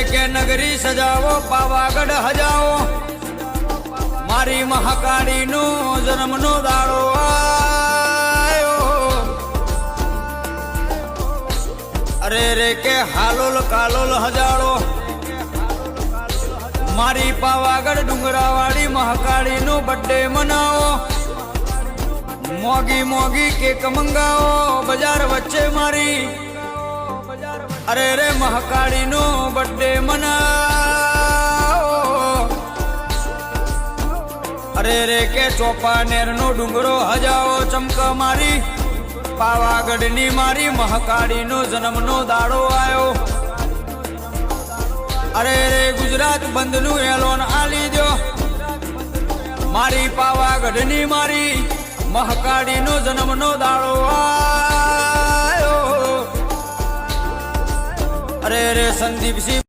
કે નગરી સજાવો પાવાગઢ હજાવો મારી મહાકાળી નો જન્મનો દાડો આયો અરે રે કે હાલોલ કાલોલ હજારો મારી પાવાગઢ ડુંગરાવાળી મહાકાળી નો બર્થડે મનાવો મોગી મોગી કેક મંગાવો બજાર વચ્ચે મારી અરે રે મહાકાળી નો બર્થડે મનાવો અરે રે કે ચોપાનેર નો ડુંગરો હજાવો ચમક મારી પાવાગઢ ની મારી મહાકાળી નો જન્મ નો દાડો આવ્યો અરે રે ગુજરાત બંધ નું એલોન આલી દો મારી પાવાગઢ ની મારી મહાકાળી નો જન્મ નો દાડો આવ્યો અરે રે સંદીપસિંહ